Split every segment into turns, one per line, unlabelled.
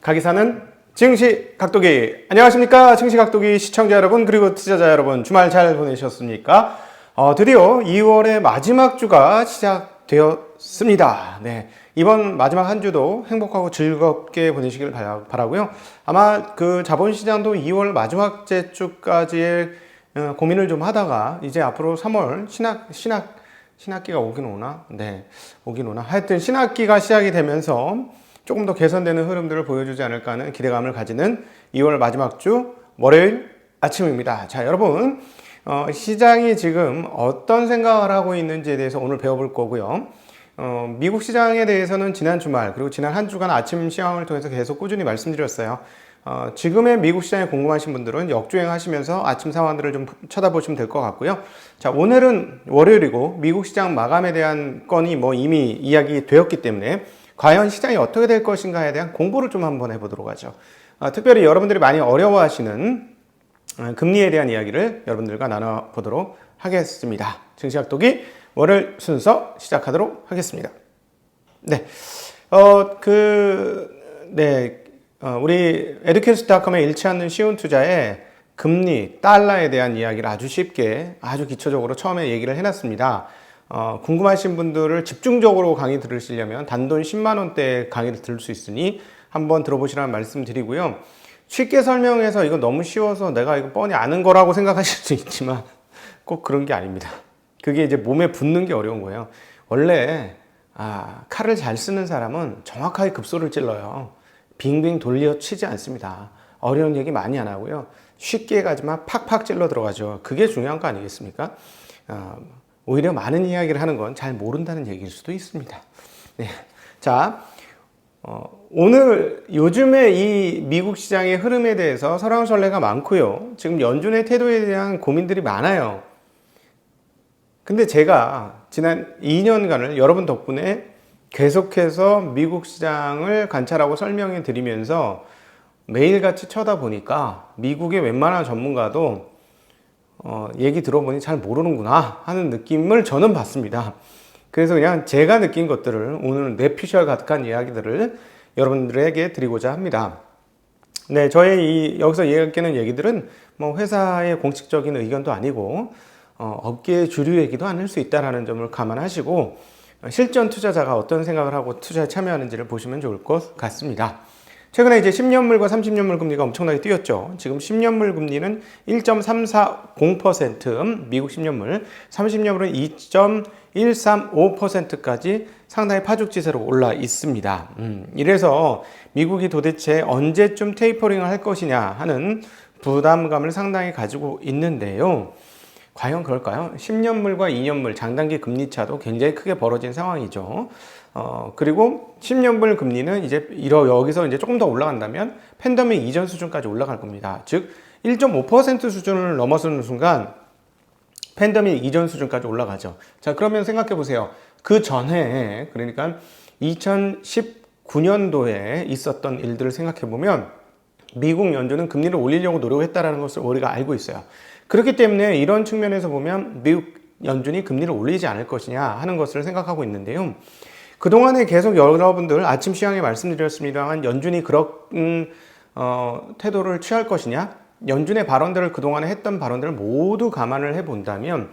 가기사는 증시 각도기. 안녕하십니까 증시 각도기 시청자 여러분 그리고 투자자 여러분, 주말 잘 보내셨습니까? 드디어 2월의 마지막 주가 시작되었습니다. 네, 이번 마지막 한 주도 행복하고 즐겁게 보내시길 바라고요. 아마 그 자본시장도 2월 마지막 주까지의 고민을 좀 하다가 이제 앞으로 3월 신학기가 오긴 오나? 네, 오긴 오나? 하여튼 신학기가 시작이 되면서 조금 더 개선되는 흐름들을 보여주지 않을까 하는 기대감을 가지는 2월 마지막 주 월요일 아침입니다. 자, 여러분, 시장이 지금 어떤 생각을 하고 있는지에 대해서 오늘 배워볼 거고요. 미국 시장에 대해서는 지난 주말 그리고 지난 한 주간 아침 시황을 통해서 계속 꾸준히 말씀드렸어요. 지금의 미국 시장에 궁금하신 분들은 역주행하시면서 아침 상황들을 좀 쳐다보시면 될 것 같고요. 자, 오늘은 월요일이고 미국 시장 마감에 대한 건이 이미 이야기 되었기 때문에 과연 시장이 어떻게 될 것인가에 대한 공부를 좀 한번 해보도록 하죠. 특별히 여러분들이 많이 어려워하시는 금리에 대한 이야기를 여러분들과 나눠보도록 하겠습니다. 증시각도기 월요일 순서 시작하도록 하겠습니다. 네, 우리 에듀캐스트닷컴에 잃지 않는 쉬운 투자에 금리, 달러에 대한 이야기를 아주 쉽게, 아주 기초적으로 처음에 얘기를 해놨습니다. 궁금하신 분들을 집중적으로 강의 들으시려면 단돈 10만 원대 강의를 들을 수 있으니 한번 들어보시라는 말씀 드리고요. 쉽게 설명해서 이거 너무 쉬워서 내가 이거 뻔히 아는 거라고 생각하실 수 있지만 꼭 그런 게 아닙니다. 그게 이제 몸에 붙는 게 어려운 거예요. 원래 칼을 잘 쓰는 사람은 정확하게 급소를 찔러요. 빙빙 돌려 치지 않습니다. 어려운 얘기 많이 안 하고요. 쉽게 해가지만 팍팍 찔러 들어가죠. 그게 중요한 거 아니겠습니까? 오히려 많은 이야기를 하는 건 잘 모른다는 얘기일 수도 있습니다. 네. 자, 오늘 요즘에 이 미국 시장의 흐름에 대해서 설왕설래가 많고요. 지금 연준의 태도에 대한 고민들이 많아요. 근데 제가 지난 2년간을 여러분 덕분에 계속해서 미국 시장을 관찰하고 설명해 드리면서 매일같이 쳐다보니까 미국의 웬만한 전문가도 얘기 들어보니 잘 모르는구나 하는 느낌을 저는 받습니다. 그래서 그냥 제가 느낀 것들을 오늘 뇌피셜 가득한 이야기들을 여러분들에게 드리고자 합니다. 네, 저의 여기서 이야기하는 얘기들은 회사의 공식적인 의견도 아니고 업계의 주류 얘기도 아닐 수 있다는 점을 감안하시고 실전 투자자가 어떤 생각을 하고 투자에 참여하는지를 보시면 좋을 것 같습니다. 최근에 이제 10년물과 30년물 금리가 엄청나게 뛰었죠. 지금 10년물 금리는 1.340%, 미국 10년물, 30년물은 2.135%까지 상당히 파죽지세로 올라 있습니다. 이래서 미국이 도대체 언제쯤 테이퍼링을 할 것이냐 하는 부담감을 상당히 가지고 있는데요. 과연 그럴까요? 10년물과 2년물 장단기 금리 차도 굉장히 크게 벌어진 상황이죠. 그리고 10년물 금리는 이제 여기서 이제 조금 더 올라간다면 팬데믹 이전 수준까지 올라갈 겁니다. 즉 1.5% 수준을 넘어서는 순간 팬데믹 이전 수준까지 올라가죠. 자, 그러면 생각해 보세요. 그 전에, 그러니까 2019년도에 있었던 일들을 생각해 보면 미국 연준은 금리를 올리려고 노력했다는 것을 우리가 알고 있어요. 그렇기 때문에 이런 측면에서 보면 미국 연준이 금리를 올리지 않을 것이냐 하는 것을 생각하고 있는데요. 그동안에 계속 여러분들 아침 시황에 말씀드렸습니다만 연준이 그런 태도를 취할 것이냐, 연준의 발언들을 그동안에 했던 발언들을 모두 감안을 해본다면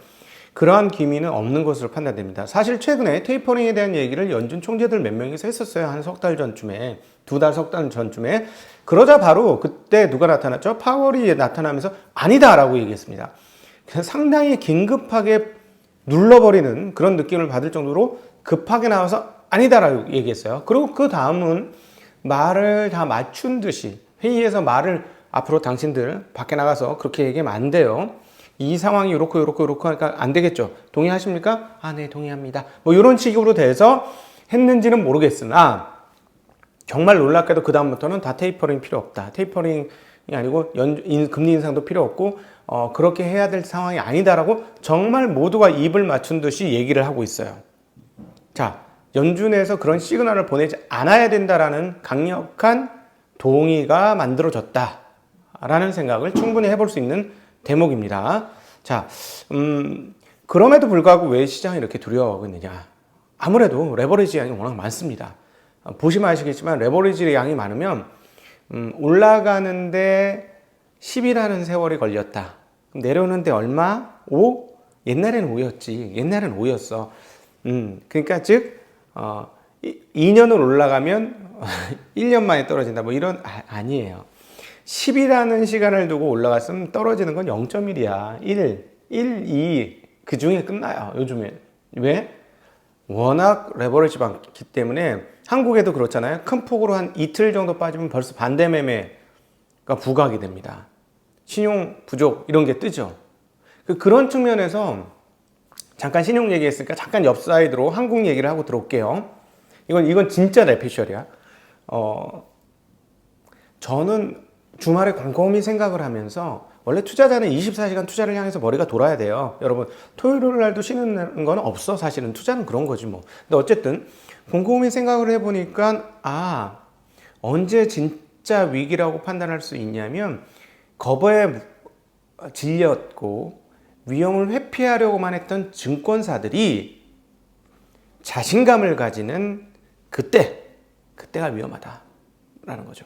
그러한 기미는 없는 것으로 판단됩니다. 사실 최근에 테이퍼링에 대한 얘기를 연준 총재들 몇 명이서 했었어요. 한 석 달 전쯤에, 석 달 전쯤에. 그러자 바로 그때 누가 나타났죠? 파월이 나타나면서 아니다라고 얘기했습니다. 상당히 긴급하게 눌러버리는 그런 느낌을 받을 정도로 급하게 나와서 아니다라고 얘기했어요. 그리고 그 다음은 말을 다 맞춘 듯이 회의에서 말을 앞으로 당신들 밖에 나가서 그렇게 얘기하면 안 돼요. 이 상황이 요렇고 하니까 안 되겠죠. 동의하십니까? 네, 동의합니다. 이런 식으로 돼서 했는지는 모르겠으나 정말 놀랍게도 그 다음부터는 다 테이퍼링 필요 없다. 테이퍼링이 아니고 금리 인상도 필요 없고 그렇게 해야 될 상황이 아니다라고 정말 모두가 입을 맞춘 듯이 얘기를 하고 있어요. 자, 연준에서 그런 시그널을 보내지 않아야 된다라는 강력한 동의가 만들어졌다라는 생각을 충분히 해볼 수 있는 대목입니다. 자, 그럼에도 불구하고 왜 시장이 이렇게 두려워하고 있느냐? 아무래도 레버리지 양이 워낙 많습니다. 보시면 아시겠지만 레버리지 양이 많으면 올라가는데 10이라는 세월이 걸렸다. 그럼 내려오는데 얼마? 5? 옛날에는 5였지. 옛날에는 5였어. 그러니까 즉 2년을 올라가면 1년 만에 떨어진다. 뭐 이런 아니에요. 10이라는 시간을 두고 올라갔으면 떨어지는 건 0.1이야. 1, 2 그 중에 끝나요. 요즘엔. 왜? 워낙 레버리지 많기 때문에 한국에도 그렇잖아요. 큰 폭으로 한 이틀 정도 빠지면 벌써 반대 매매가 부각이 됩니다. 신용 부족 이런 게 뜨죠. 그런 측면에서 잠깐 신용 얘기했으니까 잠깐 옆 사이드로 한국 얘기를 하고 들어올게요. 이건 진짜 레피셜이야. 저는 주말에 곰곰이 생각을 하면서 원래 투자자는 24시간 투자를 향해서 머리가 돌아야 돼요. 여러분 토요일 날도 쉬는 건 없어. 사실은 투자는 그런 거지 뭐. 근데 어쨌든 곰곰이 생각을 해보니까 언제 진짜 위기라고 판단할 수 있냐면 겁에 질렸고 위험을 회피하려고만 했던 증권사들이 자신감을 가지는 그때가 위험하다라는 거죠.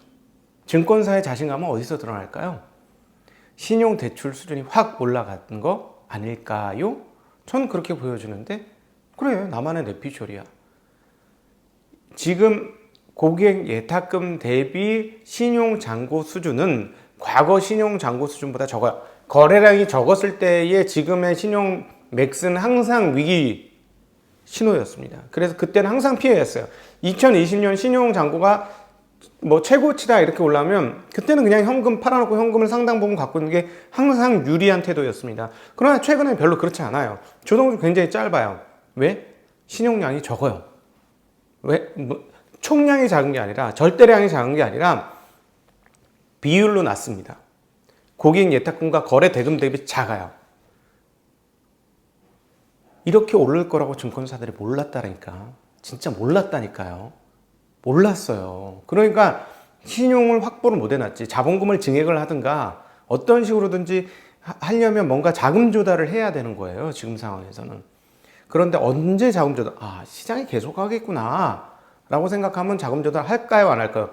증권사의 자신감은 어디서 드러날까요? 신용대출 수준이 확 올라간 거 아닐까요? 전 그렇게 보여주는데 그래 나만의 뇌피셜이야. 지금 고객 예탁금 대비 신용잔고 수준은 과거 신용잔고 수준보다 적어요. 거래량이 적었을 때의 지금의 신용 맥스는 항상 위기 신호였습니다. 그래서 그때는 항상 피해였어요. 2020년 신용잔고가 뭐 최고치다 이렇게 올라오면 그때는 그냥 현금 팔아놓고 현금을 상당 부분 갖고 있는 게 항상 유리한 태도였습니다. 그러나 최근에 별로 그렇지 않아요. 조정주 굉장히 짧아요. 왜? 신용량이 적어요. 왜? 총량이 작은 게 아니라 절대량이 작은 게 아니라 비율로 낮습니다. 고객 예탁금과 거래 대금 대비 작아요. 이렇게 오를 거라고 증권사들이 몰랐다니까. 진짜 몰랐다니까요. 몰랐어요. 그러니까 신용을 확보를 못 해놨지. 자본금을 증액을 하든가 어떤 식으로든지 하려면 뭔가 자금 조달을 해야 되는 거예요. 지금 상황에서는. 그런데 언제 자금 조달? 시장이 계속 하겠구나 라고 생각하면 자금 조달 할까요? 안 할까요?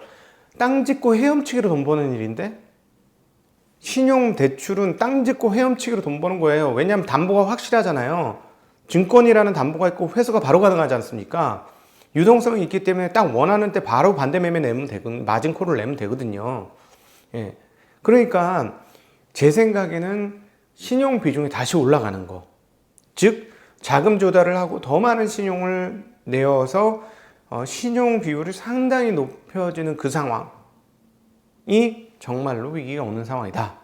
땅 짓고 헤엄치기로 돈 버는 일인데 신용 대출은 땅 짓고 헤엄치기로 돈 버는 거예요. 왜냐하면 담보가 확실하잖아요. 증권이라는 담보가 있고 회수가 바로 가능하지 않습니까? 유동성이 있기 때문에 딱 원하는 때 바로 반대 매매 내면 되거든요. 마진콜을 내면 되거든요. 예. 그러니까 제 생각에는 신용 비중이 다시 올라가는 거. 즉 자금 조달을 하고 더 많은 신용을 내어서 신용 비율이 상당히 높여지는 그 상황이 정말로 위기가 오는 상황이다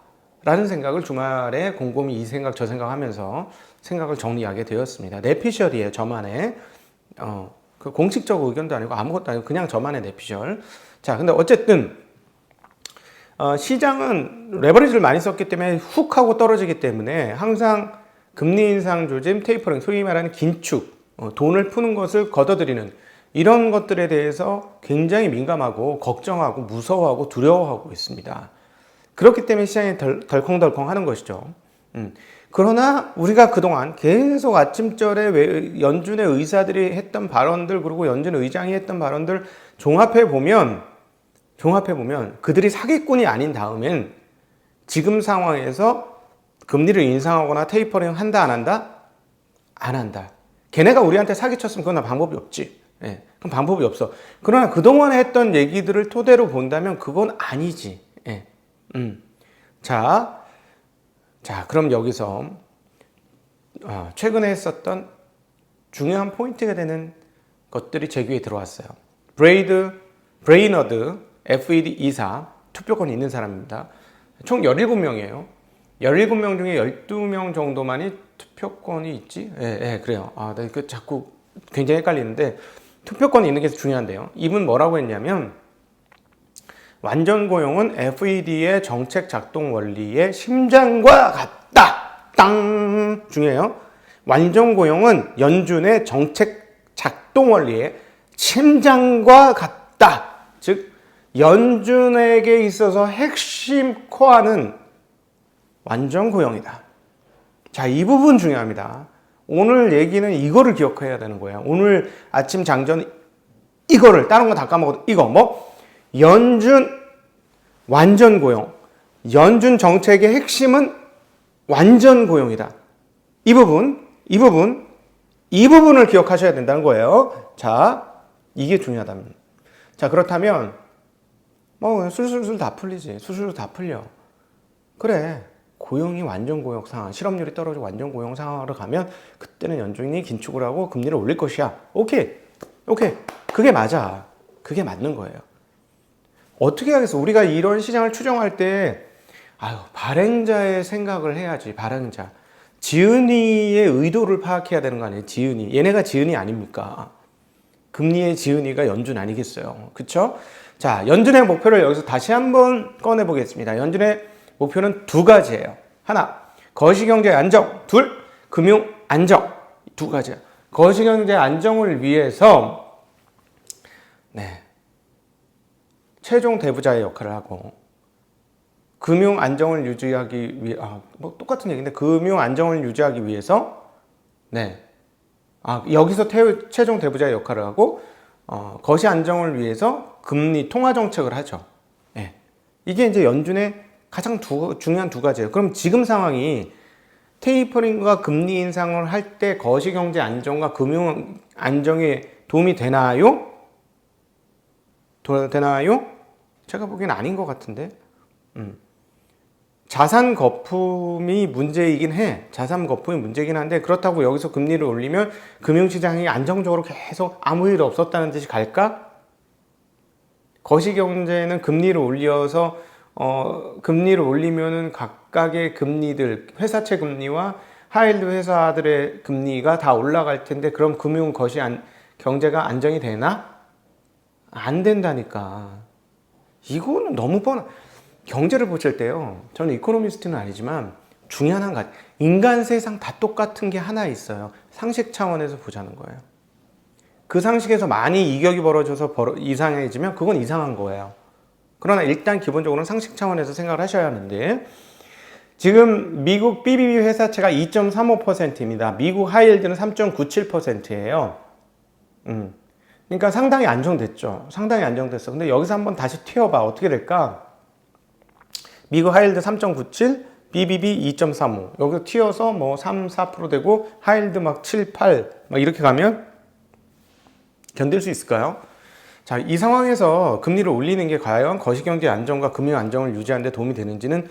라는 생각을 주말에 곰곰이 이 생각 저 생각 하면서 생각을 정리하게 되었습니다. 내피셜이에요. 저만의 그 공식적 의견도 아니고 아무것도 아니고 그냥 저만의 내피셜. 자, 근데 어쨌든 시장은 레버리지를 많이 썼기 때문에 훅 하고 떨어지기 때문에 항상 금리 인상 조짐, 테이퍼링, 소위 말하는 긴축, 돈을 푸는 것을 걷어들이는 이런 것들에 대해서 굉장히 민감하고 걱정하고 무서워하고 두려워하고 있습니다. 그렇기 때문에 시장이 덜컹덜컹 하는 것이죠. 그러나 우리가 그동안 계속 아침절에 연준의 의사들이 했던 발언들 그리고 연준 의장이 했던 발언들 종합해 보면 그들이 사기꾼이 아닌 다음엔 지금 상황에서 금리를 인상하거나 테이퍼링 한다 안 한다? 안 한다. 걔네가 우리한테 사기쳤으면 그건 방법이 없지. 예, 그럼 방법이 없어. 그러나 그동안 했던 얘기들을 토대로 본다면 그건 아니지. 예. 자, 그럼 여기서 최근에 했었던 중요한 포인트가 되는 것들이 제 귀에 들어왔어요. 브레이너드 FED 이사 투표권이 있는 사람입니다. 총 17명이에요. 17명 중에 12명 정도만이 투표권이 있지? 예, 그래요. 나 그 자꾸 굉장히 헷갈리는데 투표권이 있는 게 중요한데요. 이분 뭐라고 했냐면 완전 고용은 FED의 정책 작동 원리의 심장과 같다. 땅! 중요해요. 완전 고용은 연준의 정책 작동 원리의 심장과 같다. 즉 연준에게 있어서 핵심 코어는 완전 고용이다. 자, 이 부분 중요합니다. 오늘 얘기는 이거를 기억해야 되는 거예요. 오늘 아침 장전 이거를 다른 거 다 까먹어도 이거 연준 완전 고용. 연준 정책의 핵심은 완전 고용이다. 이 부분을 기억하셔야 된다는 거예요. 자, 이게 중요하답니다. 자, 그렇다면 술술술 다 풀리지. 술술 다 풀려. 그래. 고용이 완전 고용 상황, 실업률이 떨어지고 완전 고용 상황으로 가면 그때는 연준이 긴축을 하고 금리를 올릴 것이야. 오케이. 그게 맞아. 그게 맞는 거예요. 어떻게 하겠어? 우리가 이런 시장을 추정할 때 발행자의 생각을 해야지. 발행자. 지은이의 의도를 파악해야 되는 거 아니에요? 지은이. 얘네가 지은이 아닙니까? 금리의 지은이가 연준 아니겠어요? 그쵸? 자, 연준의 목표를 여기서 다시 한번 꺼내 보겠습니다. 연준의 목표는 두 가지예요. 하나, 거시경제 안정. 둘, 금융 안정. 두 가지예요. 거시경제 안정을 위해서 최종 대부자의 역할을 하고, 금융 안정을 유지하기 위해 똑같은 얘기인데, 금융 안정을 유지하기 위해서 여기서 최종 대부자의 역할을 하고, 거시 안정을 위해서 금리 통화 정책을 하죠. 이게 이제 연준의 가장 중요한 두 가지예요. 그럼 지금 상황이 테이퍼링과 금리 인상을 할 때 거시경제 안정과 금융 안정에 도움이 되나요? 제가 보기엔 아닌 것 같은데. 자산 거품이 문제이긴 해. 자산 거품이 문제이긴 한데, 그렇다고 여기서 금리를 올리면 금융시장이 안정적으로 계속 아무 일 없었다는 듯이 갈까? 거시경제는 금리를 올리면은 각각의 금리들, 회사채 금리와 하이힐드 회사들의 금리가 다 올라갈 텐데, 그럼 경제가 안정이 되나? 안 된다니까. 이거는 너무 경제를 보실 때요, 저는 이코노미스트는 아니지만 중요한 한 가지, 인간 세상 다 똑같은 게 하나 있어요. 상식 차원에서 보자는 거예요. 그 상식에서 많이 이격이 벌어져서 이상해지면 그건 이상한 거예요. 그러나 일단 기본적으로는 상식 차원에서 생각을 하셔야 하는데, 지금 미국 BBB 회사채가 2.35%입니다. 미국 하이힐드는 3.97%예요. 그러니까 상당히 안정됐죠. 상당히 안정됐어. 근데 여기서 한번 다시 튀어봐. 어떻게 될까? 미국 하이힐드 3.97, BBB 2.35. 여기서 튀어서 3, 4% 되고, 하이힐드 7, 8 이렇게 가면 견딜 수 있을까요? 자, 이 상황에서 금리를 올리는 게 과연 거시경제 안정과 금융 안정을 유지하는 데 도움이 되는지는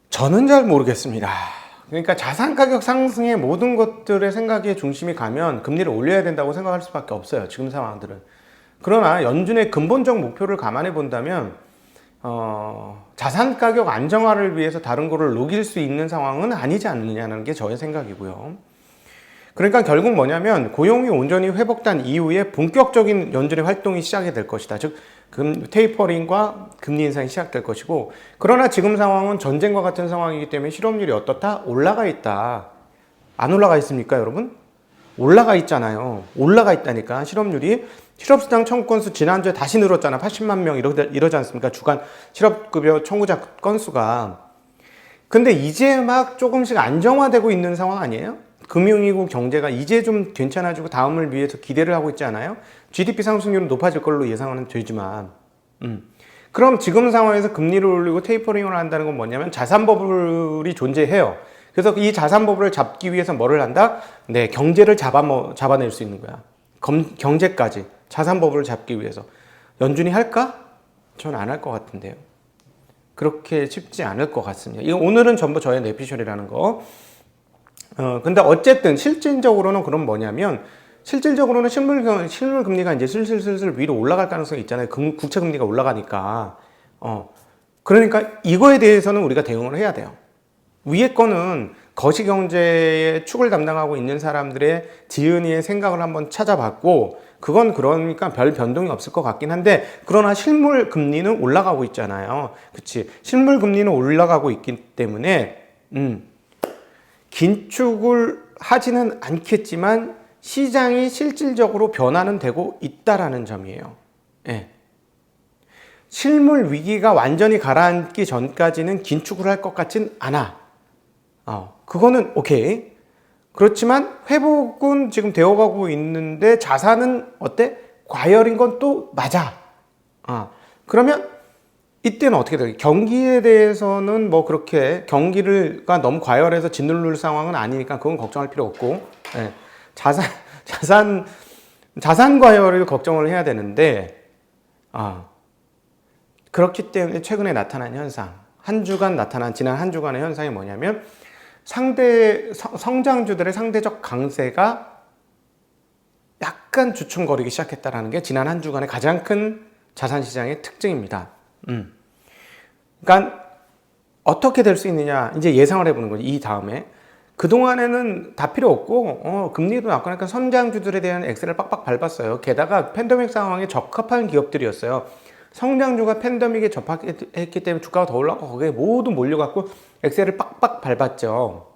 저는 잘 모르겠습니다. 그러니까 자산 가격 상승의 모든 것들의 생각의 중심이 가면 금리를 올려야 된다고 생각할 수밖에 없어요. 지금 상황들은. 그러나 연준의 근본적 목표를 감안해 본다면 자산 가격 안정화를 위해서 다른 거를 녹일 수 있는 상황은 아니지 않느냐는 게 저의 생각이고요. 그러니까 결국 뭐냐면, 고용이 온전히 회복된 이후에 본격적인 연준의 활동이 시작이 될 것이다. 즉 테이퍼링과 금리 인상이 시작될 것이고, 그러나 지금 상황은 전쟁과 같은 상황이기 때문에 실업률이 어떻다? 올라가 있다. 안 올라가 있습니까, 여러분? 올라가 있잖아요. 올라가 있다니까. 실업수당 청구 건수 지난주에 다시 늘었잖아. 80만 명 이러지 않습니까? 주간 실업급여 청구자 건수가. 근데 이제 막 조금씩 안정화되고 있는 상황 아니에요? 금융이고 경제가 이제 좀 괜찮아지고 다음을 위해서 기대를 하고 있지 않아요? GDP 상승률은 높아질 걸로 예상은 되지만, 그럼 지금 상황에서 금리를 올리고 테이퍼링을 한다는 건 뭐냐면 자산 버블이 존재해요. 그래서 이 자산 버블을 잡기 위해서 뭐를 한다? 경제를 잡아낼 수 있는 거야. 경제까지 자산 버블을 잡기 위해서. 연준이 할까? 전 안 할 것 같은데요. 그렇게 쉽지 않을 것 같습니다. 이거 오늘은 전부 저의 내피셜이라는 거. 근데 어쨌든 실질적으로는 그럼 뭐냐면, 실질적으로는 실물 금리가 이제 슬슬 위로 올라갈 가능성이 있잖아요. 국채 금리가 올라가니까. 그러니까 이거에 대해서는 우리가 대응을 해야 돼요. 위에 거는 거시경제의 축을 담당하고 있는 사람들의 지은이의 생각을 한번 찾아봤고, 그건 그러니까 별 변동이 없을 것 같긴 한데, 그러나 실물 금리는 올라가고 있잖아요. 그치? 실물 금리는 올라가고 있기 때문에 긴축을 하지는 않겠지만 시장이 실질적으로 변화는 되고 있다라는 점이에요. 실물 위기가 완전히 가라앉기 전까지는 긴축을 할 것 같진 않아. 그거는 오케이. 그렇지만 회복은 지금 되어가고 있는데 자산은 어때? 과열인 건 또 맞아. 그러면 이때는 어떻게 돼요? 경기에 대해서는 뭐 그렇게 경기가 너무 과열해서 짓누를 상황은 아니니까 그건 걱정할 필요 없고, 예. 자산 과열을 걱정을 해야 되는데, 그렇기 때문에 최근에 나타난 현상, 지난 한 주간의 현상이 뭐냐면, 성장주들의 상대적 강세가 약간 주춤거리기 시작했다는 게 지난 한 주간의 가장 큰 자산시장의 특징입니다. 그러니까 어떻게 될 수 있느냐, 이제 예상을 해보는 거지. 이 다음에 그동안에는 다 필요 없고 금리도 낮고니까 성장주들에 대한 엑셀을 빡빡 밟았어요. 게다가 팬데믹 상황에 적합한 기업들이었어요. 성장주가 팬데믹에 접합했기 때문에 주가가 더 올라가고 거기에 모두 몰려갖고 엑셀을 빡빡 밟았죠.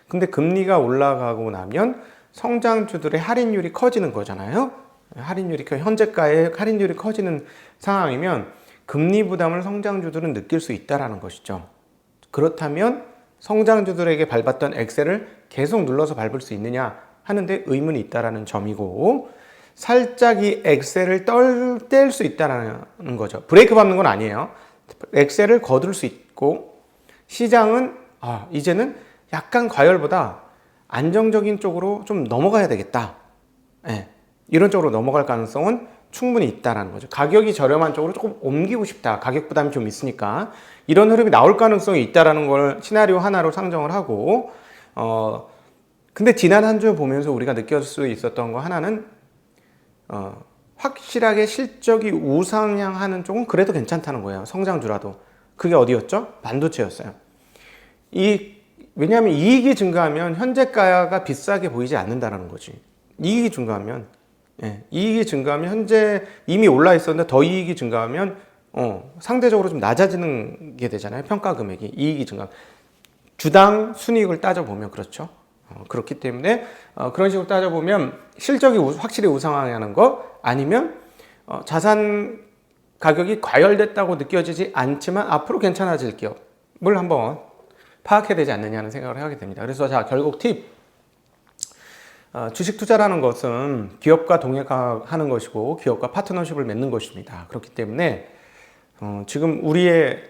근데 금리가 올라가고 나면 성장주들의 할인율이 커지는 거잖아요. 현재가의 할인율이 커지는 상황이면 금리 부담을 성장주들은 느낄 수 있다는 것이죠. 그렇다면 성장주들에게 밟았던 엑셀을 계속 눌러서 밟을 수 있느냐 하는데 의문이 있다는 점이고, 살짝 이 엑셀을 뗄 수 있다는 거죠. 브레이크 밟는 건 아니에요. 엑셀을 거둘 수 있고, 시장은 이제는 약간 과열보다 안정적인 쪽으로 좀 넘어가야 되겠다. 네. 이런 쪽으로 넘어갈 가능성은 충분히 있다는 거죠. 가격이 저렴한 쪽으로 조금 옮기고 싶다. 가격 부담이 좀 있으니까. 이런 흐름이 나올 가능성이 있다는 걸 시나리오 하나로 상정을 하고, 근데 지난 한 주 보면서 우리가 느낄 수 있었던 거 하나는, 확실하게 실적이 우상향하는 쪽은 그래도 괜찮다는 거예요. 성장주라도. 그게 어디였죠? 반도체였어요. 왜냐하면 이익이 증가하면 현재가가 비싸게 보이지 않는다는 거지. 이익이 증가하면 현재 이미 올라 있었는데 더 이익이 증가하면 상대적으로 좀 낮아지는 게 되잖아요. 평가 금액이. 이익이 증가. 주당 순이익을 따져보면 그렇죠. 그렇기 때문에 그런 식으로 따져보면 실적이 확실히 우상향하는 거, 아니면 자산 가격이 과열됐다고 느껴지지 않지만 앞으로 괜찮아질 기업을 한번 파악해야 되지 않느냐는 생각을 하게 됩니다. 그래서 결국 주식 투자라는 것은 기업과 동행하는 것이고 기업과 파트너십을 맺는 것입니다. 그렇기 때문에 지금 우리의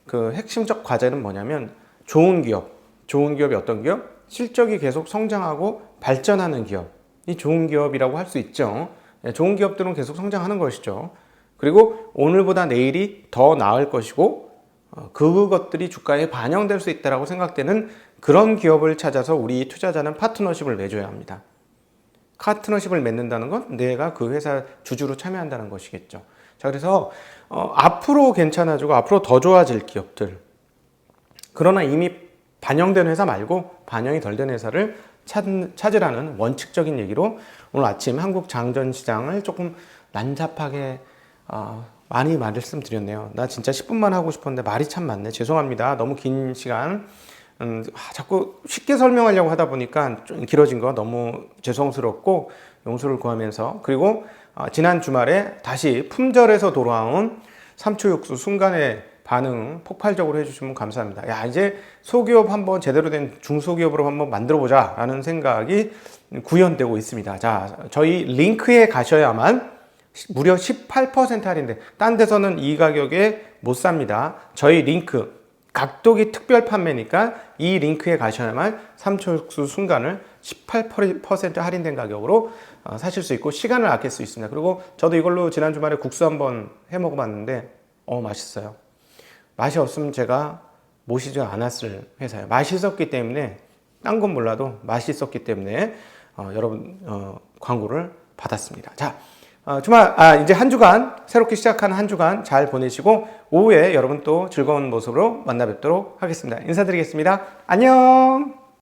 그 핵심적 과제는 뭐냐면 좋은 기업이 어떤 기업? 실적이 계속 성장하고 발전하는 기업이 좋은 기업이라고 할 수 있죠. 좋은 기업들은 계속 성장하는 것이죠. 그리고 오늘보다 내일이 더 나을 것이고 그것들이 주가에 반영될 수 있다고 생각되는 그런 기업을 찾아서 우리 투자자는 파트너십을 맺어야 합니다. 파트너십을 맺는다는 건 내가 그 회사 주주로 참여한다는 것이겠죠. 자, 그래서 앞으로 괜찮아지고 앞으로 더 좋아질 기업들, 그러나 이미 반영된 회사 말고 반영이 덜 된 회사를 찾으라는 원칙적인 얘기로 오늘 아침 한국 장전시장을 조금 난잡하게 많이 말씀드렸네요. 나 진짜 10분만 하고 싶었는데 말이 참 많네. 죄송합니다. 너무 긴 시간. 자꾸 쉽게 설명하려고 하다 보니까 좀 길어진 거 너무 죄송스럽고 용서를 구하면서, 그리고 지난 주말에 다시 품절에서 돌아온 삼초육수 순간의 반응 폭발적으로 해주시면 감사합니다. 야, 이제 소기업 한번 제대로 된 중소기업으로 한번 만들어 보자 라는 생각이 구현되고 있습니다. 자, 저희 링크에 가셔야만 무려 18% 할인돼. 딴 데서는 이 가격에 못 삽니다. 저희 링크 각도기 특별 판매니까 이 링크에 가셔야만 삼초육수 순간을 18% 할인된 가격으로 사실 수 있고 시간을 아낄 수 있습니다. 그리고 저도 이걸로 지난 주말에 국수 한번 해 먹어봤는데 맛있어요. 맛이 없으면 제가 모시지 않았을 회사예요. 맛있었기 때문에, 딴 건 몰라도 맛있었기 때문에 여러분 광고를 받았습니다. 자, 주말 이제 한 주간, 새롭게 시작하는 한 주간 잘 보내시고 오후에 여러분 또 즐거운 모습으로 만나 뵙도록 하겠습니다. 인사드리겠습니다. 안녕.